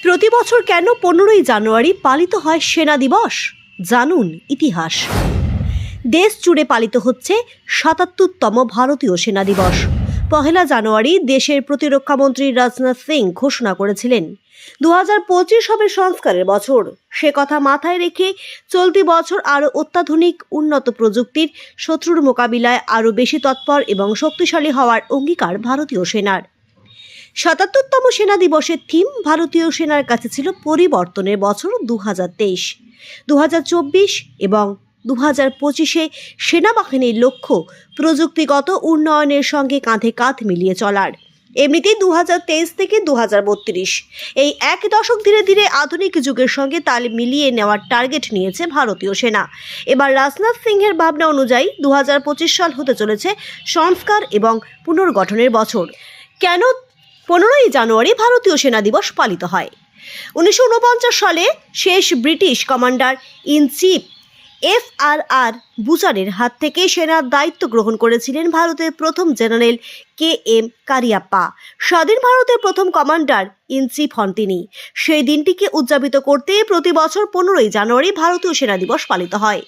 প্রতি বছর কেন 15ই জানুয়ারি পালিত হয় সেনা দিবস? জানুন ইতিহাস। দেশ জুড়ে পালিত হচ্ছে ৭৭তম ভারতীয় সেনা দিবস। ১ জানুয়ারি দেশের প্রতিরক্ষামন্ত্রী রাজনাথ সিং ঘোষণা করেছিলেন 2025 হবে সংস্কারের বছর। সে কথা মাথায় রেখে চলতি বছর আরও অত্যাধুনিক উন্নত প্রযুক্তির শত্রুর মোকাবিলায় আরও বেশি তৎপর এবং শক্তিশালী হওয়ার অঙ্গীকার ভারতীয় সেনার। ৭৭তম সেনা দিবসের থিম ভারতীয় সেনার কাছে ছিল পরিবর্তনের বছর 2023, 2024 এবং 2025-এ সেনাবাহিনীর লক্ষ্য প্রযুক্তিগত উন্নয়নের সঙ্গে কাঁধে কাঁধ মিলিয়ে চলার। এমনিতেই 2023 থেকে 2032 এই এক দশক ধীরে ধীরে আধুনিক যুগের সঙ্গে তাল মিলিয়ে নেওয়ার টার্গেট নিয়েছে ভারতীয় সেনা। এবার রাজনাথ সিংহের ভাবনা অনুযায়ী 2025 সাল হতে চলেছে সংস্কার এবং পুনর্গঠনের বছর। কেন 15ই জানুয়ারি ভারতীয় সেনা দিবস পালিত হয়? 1949 সালে শেষ British commander in chief FRR বুচারের হাত থেকে সেনার দায়িত্ব গ্রহণ করেছিলেন ভারতের প্রথম জেনারেল KM কারিয়াপ্পা। স্বাধীন ভারতের প্রথম কমান্ডার ইন চিফ হন তিনি। সেই দিনটিকে উদযাপিত করতে প্রতি বছর 15ই জানুয়ারি ভারতীয় সেনা দিবস পালিত হয়।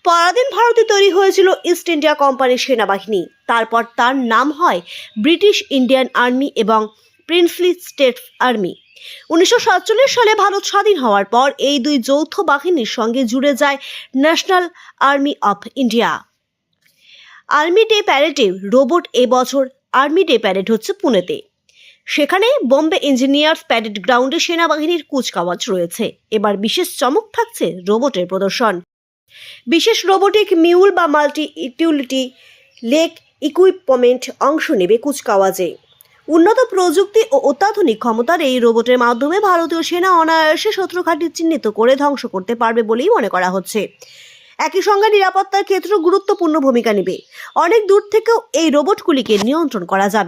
পরাধীন ভারতে তৈরি হয়েছিল ইস্ট ইন্ডিয়া কোম্পানির সেনাবাহিনী। তারপর তার নাম হয় ব্রিটিশ ইন্ডিয়ান আর্মি এবং প্রিন্সলি স্টেটস আর্মি। 1947 সালে ভারত স্বাধীন হওয়ার পর এই দুই যৌথ বাহিনীর সঙ্গে জুড়ে যায় national army of India. Army day প্যারেডে রোবট এবছর আর্মি ডে প্যারেড হচ্ছে পুনেতে। সেখানে বোম্বে ইঞ্জিনিয়ার্স প্যারেড গ্রাউন্ডে সেনাবাহিনীর কুচকাওয়াজ রয়েছে। এবার বিশেষ চমক থাকছে রোবটের প্রদর্শন। বিশেষ রোবোটিক মিউল বা মাল্টি ইউটিলিটি লেগ ইকুইপমেন্ট অংশ নেবে কুচকাওয়াজে। উন্নত প্রযুক্তি ও অত্যাধুনিক ক্ষমতার এই রোবটের মাধ্যমে ভারতীয় সেনা অনায়াসে শত্রু ঘাঁটি চিহ্নিত করে ধ্বংস করতে পারবে বলেই মনে করা হচ্ছে। একই সঙ্গে নিরাপত্তার ক্ষেত্রে গুরুত্বপূর্ণ ভূমিকা নেবে। অনেক দূর থেকেও এই রোবটগুলিকে নিয়ন্ত্রণ করা যাবে।